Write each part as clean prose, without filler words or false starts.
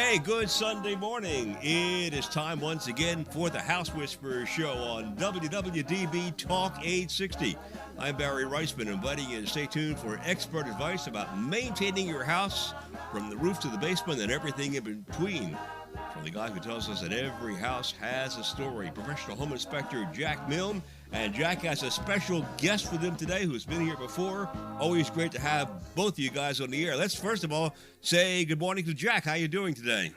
Hey, good Sunday morning. It is time once again for the House Whisperers Show on WWDB Talk 860. I'm Barry Reisman, inviting you to stay tuned for expert advice about maintaining your house from the roof to the basement and everything in between. From the guy who tells us that every house has a story, professional home inspector Jack Milne. And Jack has a special guest with him today who's been here before. Always great to have both of you guys on the air. Let's first of all say good morning to Jack. How you doing today?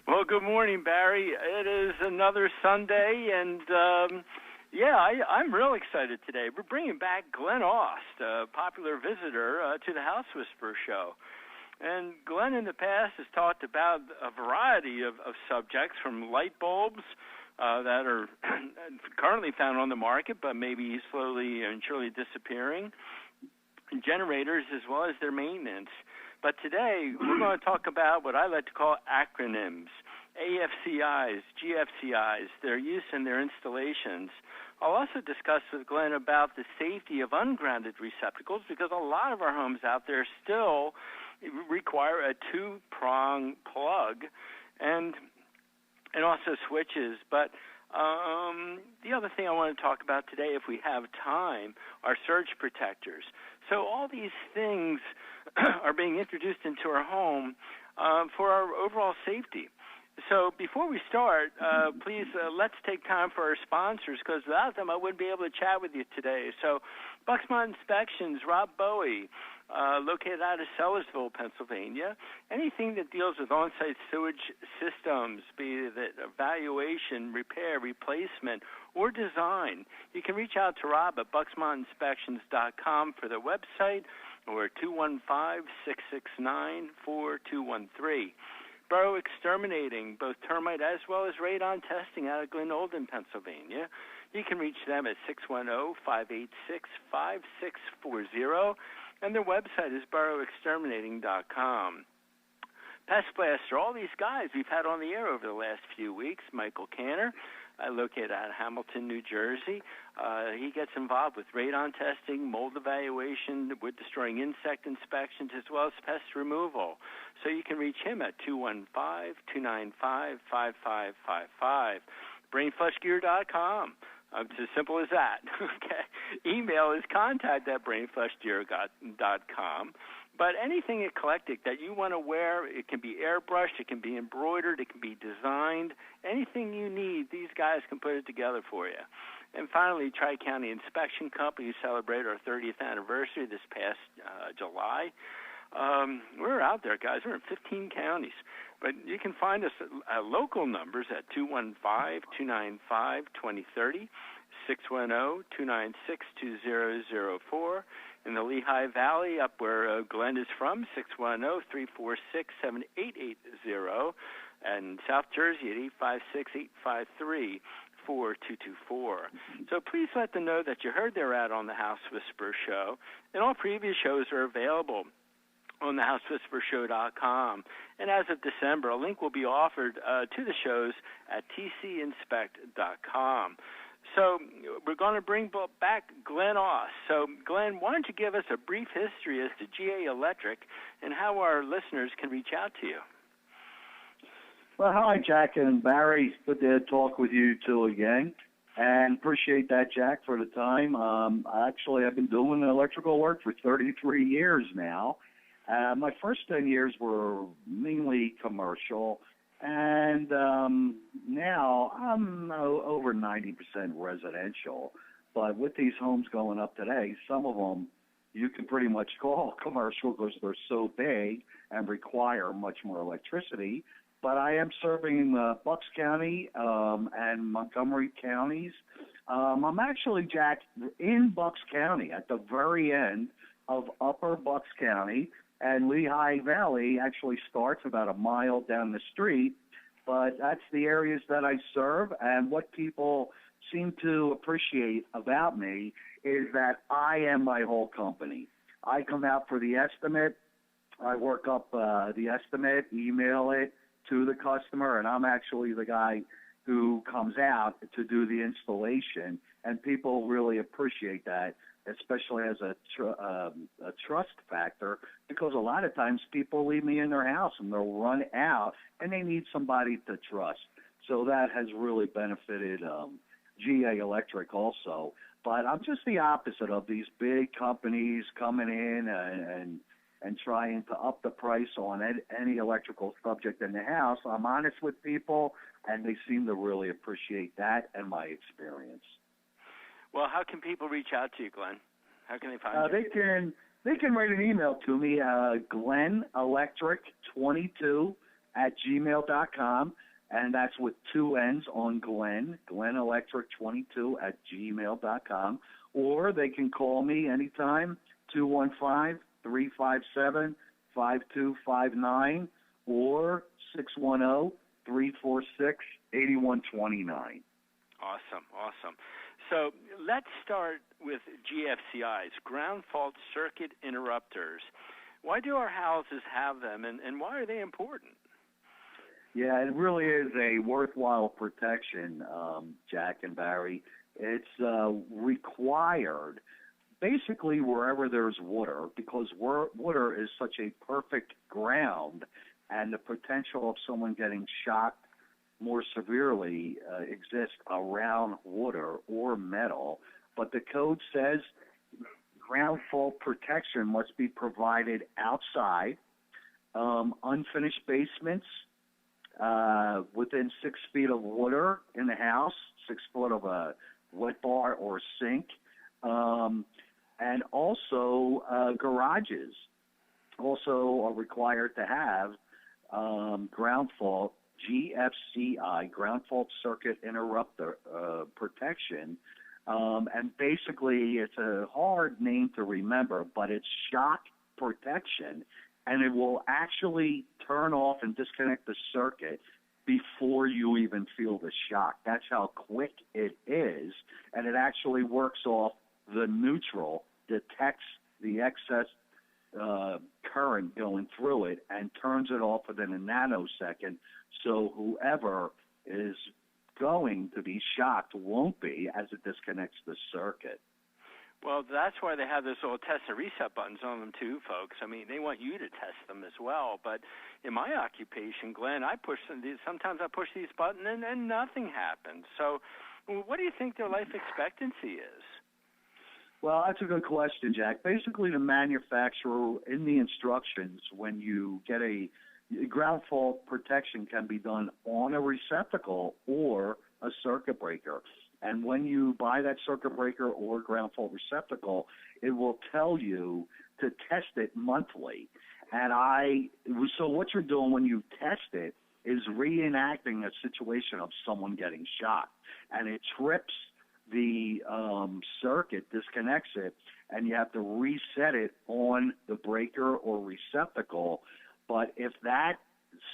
Well, good morning, Barry. It is another Sunday, and I'm real excited today. We're bringing back Glenn Aust, a popular visitor to the House Whisperer Show. And Glenn in the past has talked about a variety of subjects, from light bulbs that are currently found on the market but maybe slowly and surely disappearing, and generators as well as their maintenance. But today we're going to talk about what I like to call acronyms, AFCIs, GFCIs, their use and their installations. I'll also discuss with Glenn about the safety of ungrounded receptacles, because a lot of our homes out there still require a two-prong plug and also switches. But the other thing I want to talk about today, if we have time, are surge protectors. So all these things are being introduced into our home for our overall safety. So before we start, please let's take time for our sponsors, because without them I wouldn't be able to chat with you today. So Bucksmont Inspections, Rob Bowie, located out of Sellersville, Pennsylvania. Anything that deals with on-site sewage systems, be it evaluation, repair, replacement, or design, you can reach out to Rob at bucksmontinspections.com for their website, or 215-669-4213. Burrow Exterminating, both termite as well as radon testing out of Glen Olden, Pennsylvania. You can reach them at 610-586-5640, and their website is burrowexterminating.com. Pest Blaster, all these guys we've had on the air over the last few weeks. Michael Canner, located out of Hamilton, New Jersey. He gets involved with radon testing, mold evaluation, wood-destroying insect inspections, as well as pest removal. So you can reach him at 215-295-5555. BrainFlushGear.com. It's as simple as that. Okay. Email is contact@brainflushgear.com. But anything eclectic that you want to wear, it can be airbrushed, it can be embroidered, it can be designed. Anything you need, these guys can put it together for you. And finally, Tri-County Inspection Company celebrated our 30th anniversary this past July. We're out there, guys. We're in 15 counties. But you can find us at local numbers at 215-295-2030, 610-296-2004. In the Lehigh Valley, up where Glenn is from, 610-346-7880. And South Jersey at 856-853-4224. So please let them know that you heard their ad on the House Whisperer Show. And all previous shows are available on thehousewhisperershow.com. And as of December, a link will be offered to the shows at tcinspect.com. So we're going to bring back Glenn Aust. So, Glenn, why don't you give us a brief history as to GA Electric and how our listeners can reach out to you? Well, hi, Jack and Barry. Good to talk with you two again. And appreciate that, Jack, for the time. Actually, I've been doing electrical work for 33 years now. My first 10 years were mainly commercial. And now I'm over 90% residential. But with these homes going up today, some of them you can pretty much call commercial because they're so big and require much more electricity. But I am serving Bucks County and Montgomery counties. I'm actually, Jack, in Bucks County at the very end of Upper Bucks County. And Lehigh Valley actually starts about a mile down the street, but that's the areas that I serve. And what people seem to appreciate about me is that I am my whole company. I come out for the estimate, I work up the estimate, email it to the customer, and I'm actually the guy who comes out to do the installation, and people really appreciate that. especially as a trust factor, because a lot of times people leave me in their house and they'll run out and they need somebody to trust. So that has really benefited GA Electric also. But I'm just the opposite of these big companies coming in and trying to up the price on any electrical subject in the house. I'm honest with people, and they seem to really appreciate that and my experience. Well, how can people reach out to you, Glenn? How can they find you? They can write an email to me, glennelectric22@gmail.com, and that's with 2 N's on Glenn, glennelectric22@gmail.com, or they can call me anytime, 215-357-5259 or 610-346-8129. Awesome. So let's start with GFCIs, ground fault circuit interrupters. Why do our houses have them, and why are they important? Yeah, it really is a worthwhile protection, Jack and Barry. It's required basically wherever there's water, because water is such a perfect ground, and the potential of someone getting shocked more severely exists around water or metal. But the code says ground fault protection must be provided outside, unfinished basements, within 6 feet of water in the house, 6 foot of a wet bar or sink, and also garages also are required to have ground fault, GFCI, ground fault circuit interrupter protection. And basically, it's a hard name to remember, but it's shock protection, and it will actually turn off and disconnect the circuit before you even feel the shock. That's how quick it is, and it actually works off the neutral, detects the excess current going through it, and turns it off within a nanosecond, so whoever is going to be shocked won't be as it disconnects the circuit. Well, that's why they have those little test and reset buttons on them too, folks. I mean, they want you to test them as well. But in my occupation, Glenn, sometimes I push these buttons and nothing happens. So what do you think their life expectancy is? Well, that's a good question, Jack. Basically, the manufacturer in the instructions, when you get a ground fault protection, can be done on a receptacle or a circuit breaker. And when you buy that circuit breaker or ground fault receptacle, it will tell you to test it monthly. So what you're doing when you test it is reenacting a situation of someone getting shocked. And it trips the circuit, disconnects it, and you have to reset it on the breaker or receptacle. But if that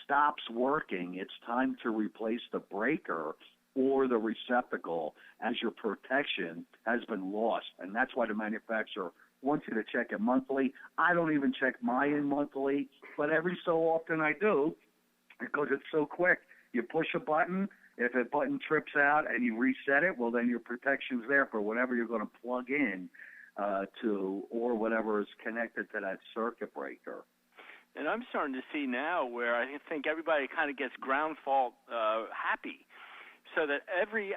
stops working, it's time to replace the breaker or the receptacle, as your protection has been lost. And that's why the manufacturer wants you to check it monthly. I don't even check mine monthly, but every so often I do, because it's so quick. You push a button, if a button trips out and you reset it, well, then your protection's there for whatever you're going to plug in to, or whatever is connected to that circuit breaker. And I'm starting to see now where I think everybody kind of gets ground fault happy, so that every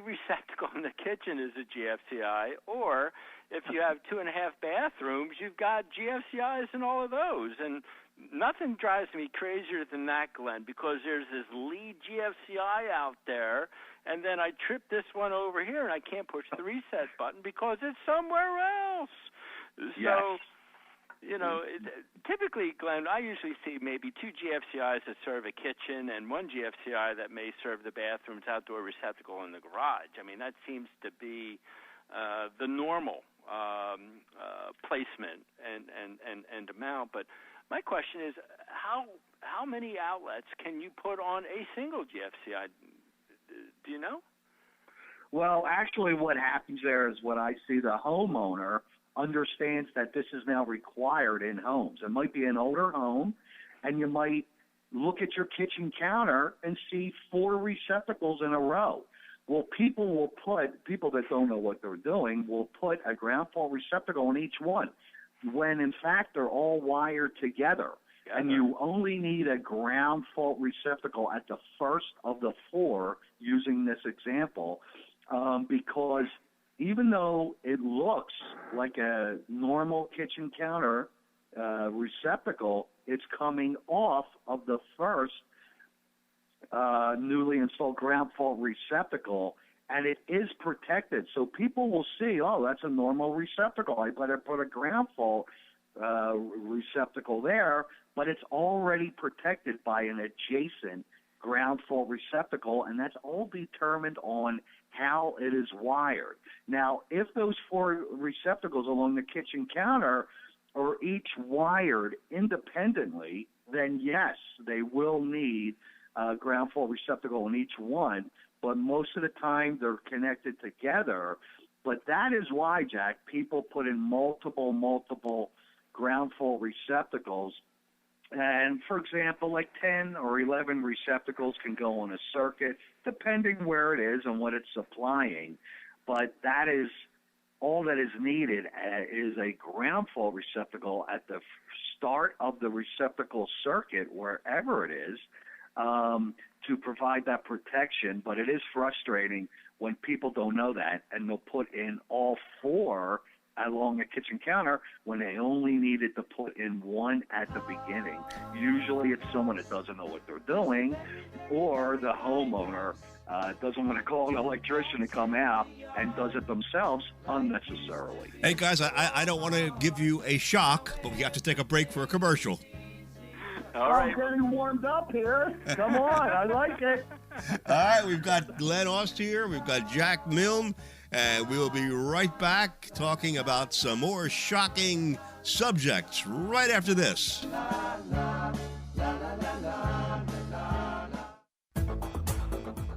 receptacle in the kitchen is a GFCI, or if you have 2.5 bathrooms, you've got GFCIs in all of those. And nothing drives me crazier than that, Glenn, because there's this lead GFCI out there, and then I trip this one over here, and I can't push the reset button because it's somewhere else. Yes. So, typically, Glenn, I usually see maybe 2 GFCIs that serve a kitchen and 1 GFCI that may serve the bathrooms, outdoor receptacle, in the garage. I mean, that seems to be the normal placement and amount. But my question is, how many outlets can you put on a single GFCI? Do you know? Well, actually what happens there is what I see the homeowner understands that this is now required in homes. It might be an older home, and you might look at your kitchen counter and see 4 receptacles in a row. Well, people that don't know what they're doing will put a ground fault receptacle in each one, when in fact they're all wired together. And you only need a ground fault receptacle at the first of the four, using this example, because even though it looks like a normal kitchen counter receptacle, it's coming off of the first newly installed ground fault receptacle, and it is protected. So people will see, oh, that's a normal receptacle. I better put a ground fault receptacle there, but it's already protected by an adjacent ground fault receptacle, and that's all determined on how it is wired. Now, if those four receptacles along the kitchen counter are each wired independently, then yes, they will need a ground fault receptacle in each one, but most of the time they're connected together. But that is why, Jack, people put in multiple ground fault receptacles. And, for example, like 10 or 11 receptacles can go on a circuit, depending where it is and what it's supplying. But that is all that is needed is a ground fault receptacle at the start of the receptacle circuit, wherever it is, to provide that protection. But it is frustrating when people don't know that, and they'll put in all four along a kitchen counter when they only needed to put in one at the beginning. Usually it's someone that doesn't know what they're doing, or the homeowner doesn't want to call an electrician to come out and does it themselves unnecessarily. Hey, guys, I don't want to give you a shock, but we have to take a break for a commercial. All right. I'm getting warmed up here. Come on, I like it. All right, we've got Glenn Aust here. We've got Jack Milne. And we will be right back talking about some more shocking subjects right after this.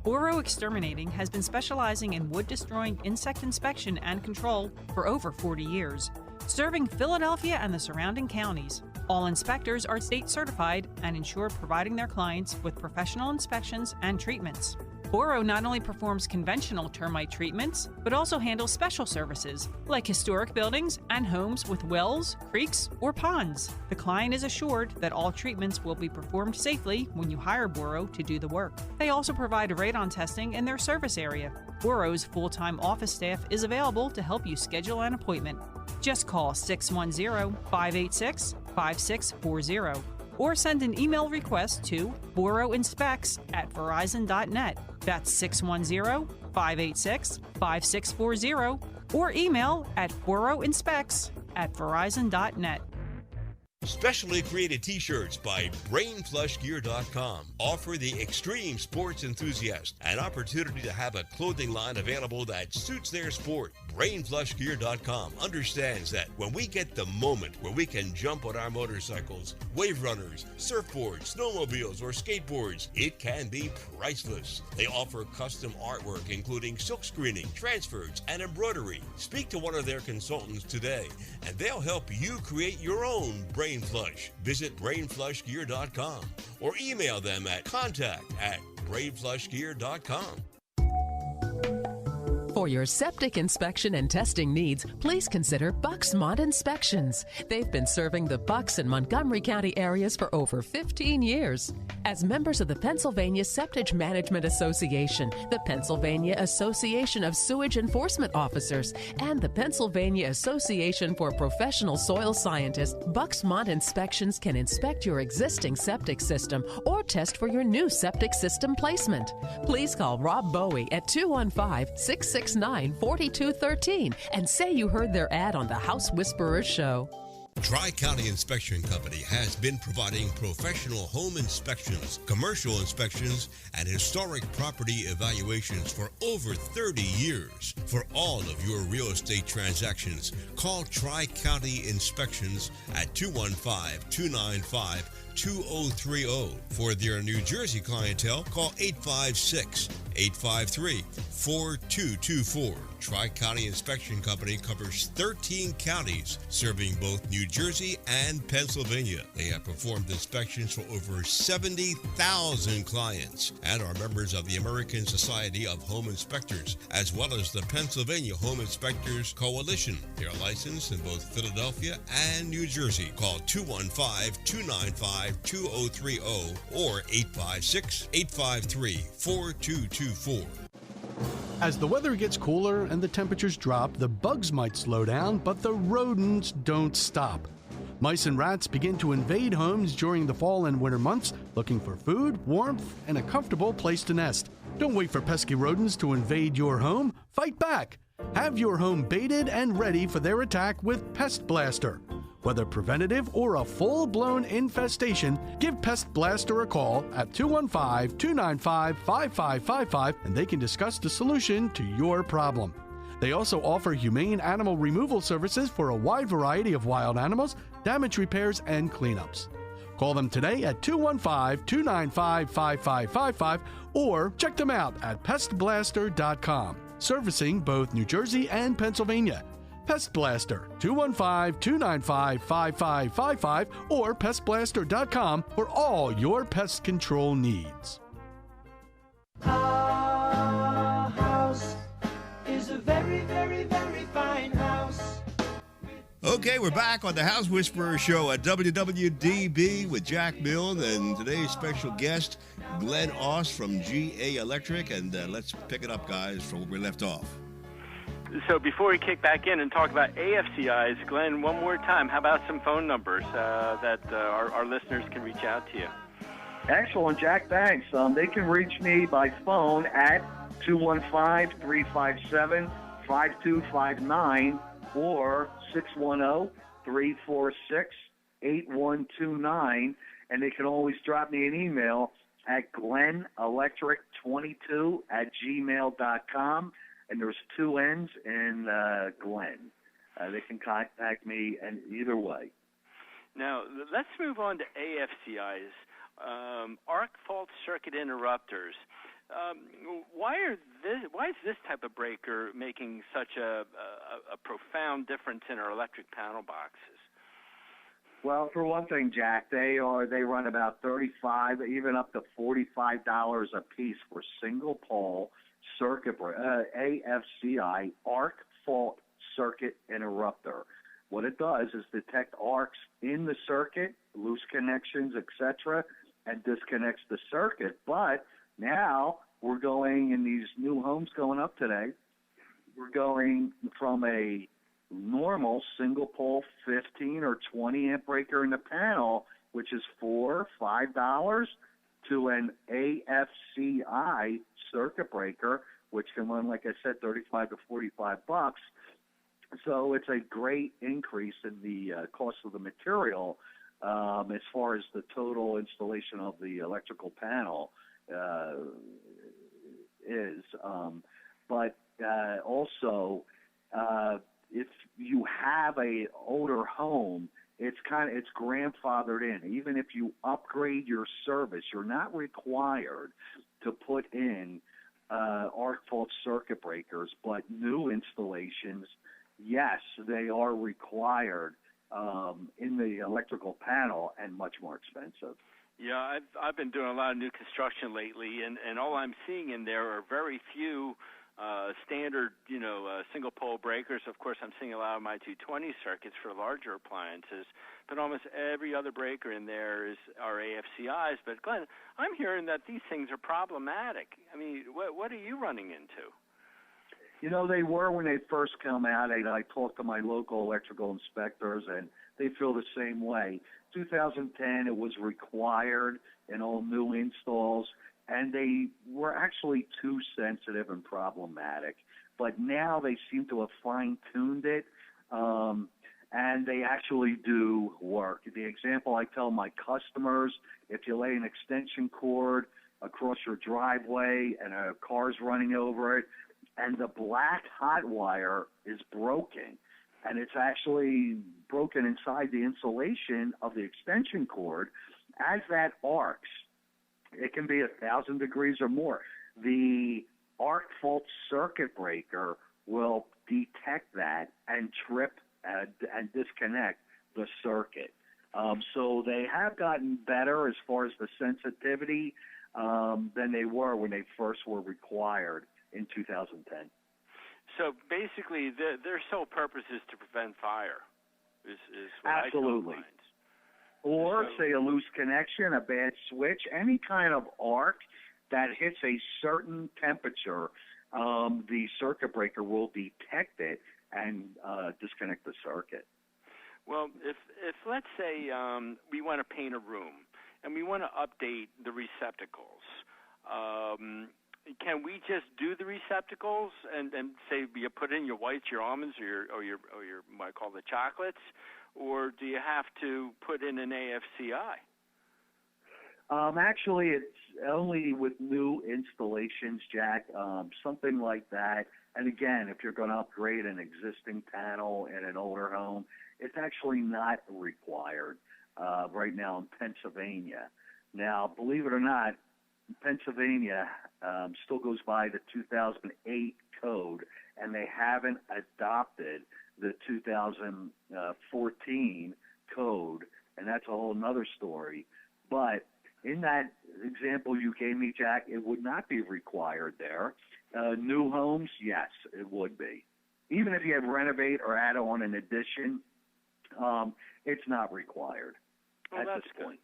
Boro Exterminating has been specializing in wood-destroying insect inspection and control for over 40 years, serving Philadelphia and the surrounding counties. All inspectors are state certified and ensure providing their clients with professional inspections and treatments. Boro not only performs conventional termite treatments, but also handles special services like historic buildings and homes with wells, creeks, or ponds. The client is assured that all treatments will be performed safely when you hire Boro to do the work. They also provide radon testing in their service area. Boro's full-time office staff is available to help you schedule an appointment. Just call 610-586-5640 or send an email request to boroinspects@verizon.net. That's 610-586-5640 or email at boroinspects@verizon.net. Specially created t-shirts by BrainFlushGear.com offer the extreme sports enthusiast an opportunity to have a clothing line available that suits their sport. BrainFlushGear.com understands that when we get the moment where we can jump on our motorcycles, wave runners, surfboards, snowmobiles, or skateboards, it can be priceless. They offer custom artwork including silk screening, transfers, and embroidery. Speak to one of their consultants today and they'll help you create your own Brain Flush. Visit BrainFlushGear.com or email them at contact@BrainFlushGear.com. For your septic inspection and testing needs, please consider Bucksmont Inspections. They've been serving the Bucks and Montgomery County areas for over 15 years. As members of the Pennsylvania Septic Management Association, the Pennsylvania Association of Sewage Enforcement Officers, and the Pennsylvania Association for Professional Soil Scientists, Bucksmont Inspections can inspect your existing septic system or test for your new septic system placement. Please call Rob Bowie at 215-669-4213 and say you heard their ad on the House Whisperers show. Tri-County Inspection Company has been providing professional home inspections, commercial inspections, and historic property evaluations for over 30 years. For all of your real estate transactions, call Tri-County Inspections at 215-295-2600. 855-2030. For their New Jersey clientele, call 856-853-4224. Tri-County Inspection Company covers 13 counties, serving both New Jersey and Pennsylvania. They have performed inspections for over 70,000 clients and are members of the American Society of Home Inspectors, as well as the Pennsylvania Home Inspectors Coalition. They are licensed in both Philadelphia and New Jersey. Call 215-295-2030 or 856-853-4224. As the weather gets cooler and the temperatures drop, the bugs might slow down, but the rodents don't stop. Mice and rats begin to invade homes during the fall and winter months, looking for food, warmth, and a comfortable place to nest. Don't wait for pesky rodents to invade your home. Fight back. Have your home baited and ready for their attack with Pest Blaster. Whether preventative or a full-blown infestation, give Pest Blaster a call at 215-295-5555 and they can discuss the solution to your problem. They also offer humane animal removal services for a wide variety of wild animals, damage repairs, and cleanups. Call them today at 215-295-5555 or check them out at pestblaster.com, servicing both New Jersey and Pennsylvania. Pest Blaster, 215-295-5555 or pestblaster.com for all your pest control needs. Our house is a very, very, very fine house. Okay, we're back on the House Whisperer Show at WWDB with Jack Milne and today's special guest, Glenn Aust from GA Electric. And let's pick it up, guys, from where we left off. So before we kick back in and talk about AFCIs, Glenn, one more time, how about some phone numbers that our listeners can reach out to you? Excellent, Jack. Thanks. They can reach me by phone at 215-357-5259 or 610-346-8129. And they can always drop me an email at glennelectric22@gmail.com. And there's 2 N's in Glenn. They can contact me and either way. Now, let's move on to AFCIs, arc fault circuit interrupters. Why is this type of breaker making such a profound difference in our electric panel boxes? Well, for one thing, Jack, they run about $35, even up to $45 a piece for single pole circuit AFCI arc fault circuit interrupter. What it does is detect arcs in the circuit, loose connections, etc., and disconnects the circuit. But now we're going in these new homes going up today. We're going from a normal single pole 15 or 20 amp breaker in the panel, which is $4 or $5, to an AFCI circuit breaker, which can run, like I said, $35 to $45. So it's a great increase in the cost of the material as far as the total installation of the electrical panel is. But also, if you have a older home, it's grandfathered in. Even if you upgrade your service, you're not required to put in arc fault circuit breakers, but new installations, yes, they are required in the electrical panel and much more expensive. Yeah, I've been doing a lot of new construction lately, and all I'm seeing in there are very few standard, single pole breakers. Of course, I'm seeing a lot of my 220 circuits for larger appliances, but almost every other breaker in there are AFCIs. But Glenn, I'm hearing that these things are problematic. I mean, what are you running into? They were when they first come out, and I talked to my local electrical inspectors, and they feel the same way. 2010, it was required in all new installs, and they were actually too sensitive and problematic. But now they seem to have fine-tuned it, and they actually do work. The example I tell my customers, if you lay an extension cord across your driveway and a car's running over it, and the black hot wire is broken, and it's actually broken inside the insulation of the extension cord, as that arcs, it can be 1,000 degrees or more. The arc fault circuit breaker will detect that and trip and disconnect the circuit. So they have gotten better as far as the sensitivity than they were when they first were required in 2010. So basically, their sole purpose is to prevent fire. Is what Absolutely. I tell clients. Or, say, a loose connection, a bad switch, any kind of arc that hits a certain temperature, the circuit breaker will detect it and disconnect the circuit. Well, if let's say we want to paint a room and we want to update the receptacles, can we just do the receptacles and say you put in your whites, your almonds, or your what I call the chocolates, or do you have to put in an AFCI? Actually, it's only with new installations, Jack, something like that. And again, if you're going to upgrade an existing panel in an older home, it's actually not required right now in Pennsylvania. Now, believe it or not, Pennsylvania still goes by the 2008 code, and they haven't adopted the 2014 code, and that's a whole other story. But in that example you gave me, Jack, it would not be required there. New homes, yes, it would be. Even if you had renovate or add on an addition, it's not required at this point.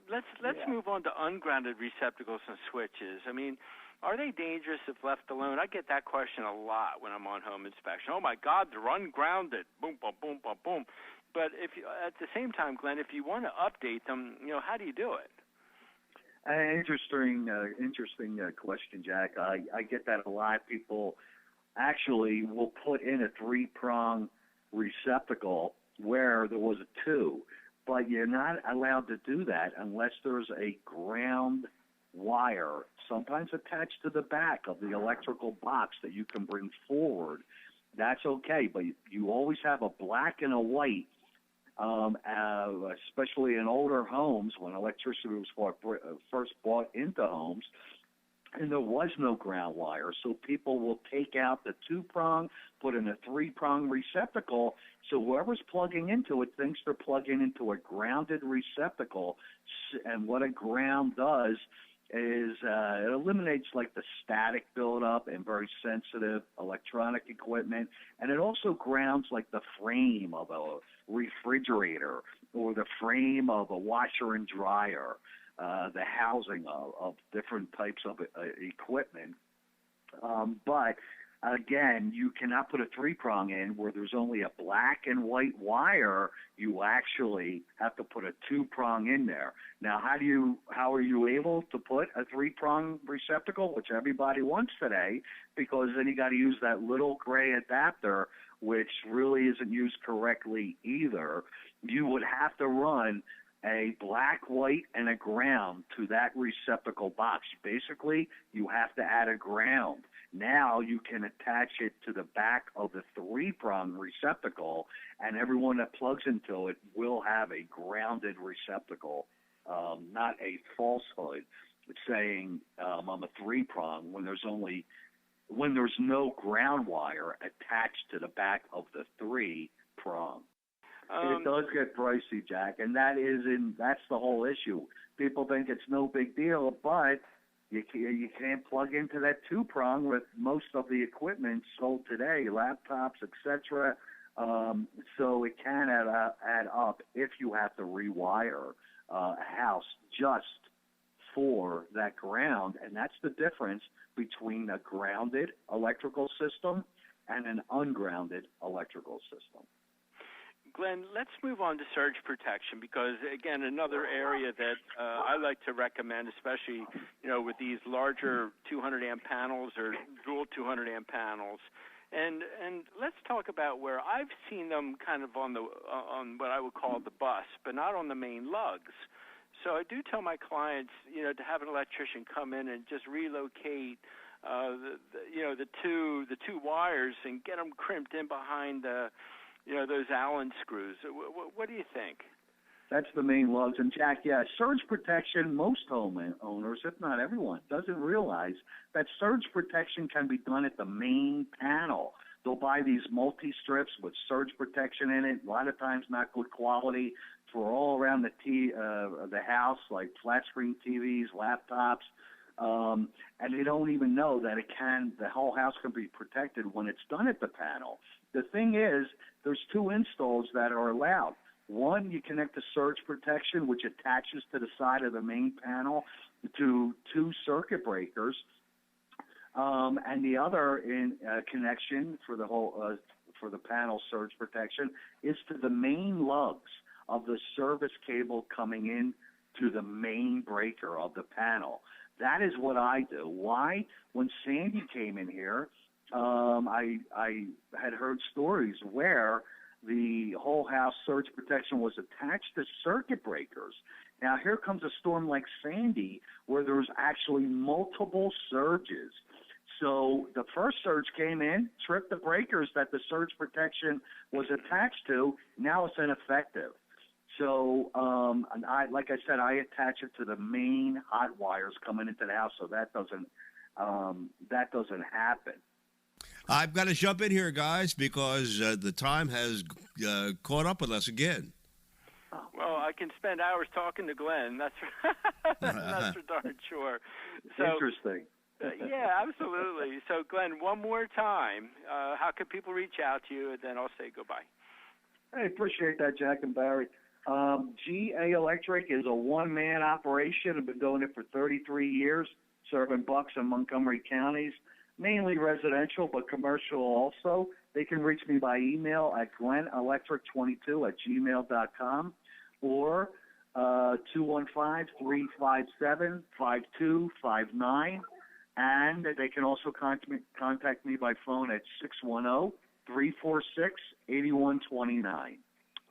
Let's move on to ungrounded receptacles and switches. I mean, are they dangerous if left alone? I get that question a lot when I'm on home inspection. Oh my God, they're ungrounded. Boom, boom, boom, boom, boom. But if you, at the same time, Glenn, if you want to update them, how do you do it? Interesting question, Jack. I get that a lot. People actually will put in a 3-prong receptacle where there was a 2. But you're not allowed to do that unless there's a ground wire, sometimes attached to the back of the electrical box that you can bring forward. That's okay, but you always have a black and a white, especially in older homes when electricity was first brought into homes, and there was no ground wire. So people will take out the 2-prong, put in a 3-prong receptacle, so whoever's plugging into it thinks they're plugging into a grounded receptacle. And what a ground does is it eliminates like the static buildup and very sensitive electronic equipment, and it also grounds like the frame of a refrigerator or the frame of a washer and dryer, the housing of different types of equipment. But again, you cannot put a 3-prong in where there's only a black and white wire. You actually have to put a 2-prong in there. Now, how are you able to put a 3-prong receptacle, which everybody wants today, because then you got to use that little gray adapter, which really isn't used correctly either. You would have to run a black, white, and a ground to that receptacle box. Basically, you have to add a ground. Now you can attach it to the back of the 3-prong receptacle, and everyone that plugs into it will have a grounded receptacle, not a falsehood saying I'm a 3-prong when there's no ground wire attached to the back of the 3-prong. It does get pricey, Jack, and that's the whole issue. People think it's no big deal, but you can't plug into that 2-prong with most of the equipment sold today, laptops, etc. So it can add up if you have to rewire a house just for that ground, and that's the difference between a grounded electrical system and an ungrounded electrical system. Glenn, let's move on to surge protection because, again, another area that I like to recommend, especially, with these larger 200-amp panels or dual 200-amp panels. And let's talk about where I've seen them kind of on what I would call the bus, but not on the main lugs. So I do tell my clients, to have an electrician come in and just relocate the two wires and get them crimped in behind those Allen screws. What do you think? That's the main lugs. And Jack, yeah, surge protection, most homeowners, if not everyone, doesn't realize that surge protection can be done at the main panel. They'll buy these multi-strips with surge protection in it, a lot of times not good quality, for all around the house, like flat screen TVs, laptops, and they don't even know that the whole house can be protected when it's done at the panel. The thing is, there's 2 installs that are allowed. One, you connect the surge protection, which attaches to the side of the main panel to 2 circuit breakers, and the other connection for the whole for the panel surge protection is to the main lugs of the service cable coming in to the main breaker of the panel. That is what I do. Why? When Sandy came in here, I had heard stories where the whole house surge protection was attached to circuit breakers. Now, here comes a storm like Sandy where there's actually multiple surges. So the first surge came in, tripped the breakers that the surge protection was attached to. Now it's ineffective. So, and like I said, I attach it to the main hot wires coming into the house, so that doesn't happen. I've got to jump in here, guys, because the time has caught up with us again. Well, I can spend hours talking to Glenn. That's that's for darn sure. So, interesting. Yeah, absolutely. So, Glenn, one more time, how can people reach out to you? And then I'll say goodbye. I appreciate that, Jack and Barry. GA Electric is a one-man operation. I've been doing it for 33 years, serving Bucks and Montgomery counties, mainly residential, but commercial also. They can reach me by email at glennelectric22@gmail.com or 215-357-5259. And they can also contact me by phone at 610-346-8129.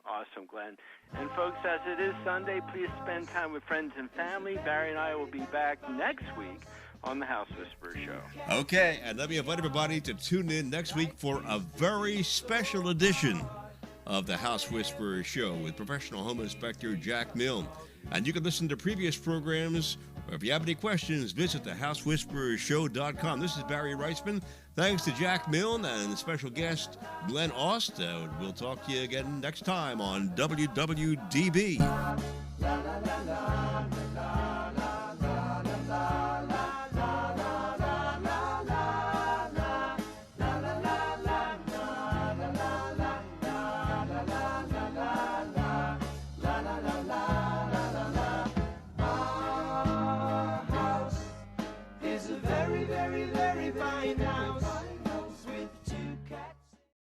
Awesome, Glenn. And folks, as it is Sunday, please spend time with friends and family. Barry and I will be back next week on the House Whisperer Show. Okay, and let me invite everybody to tune in next week for a very special edition of the House Whisperer Show with professional home inspector Jack Milne. And you can listen to previous programs. If you have any questions, visit thehousewhisperershow.com. This is Barry Reisman. Thanks to Jack Milne and special guest Glenn Aust. We'll talk to you again next time on WWDB. La, la, la, la.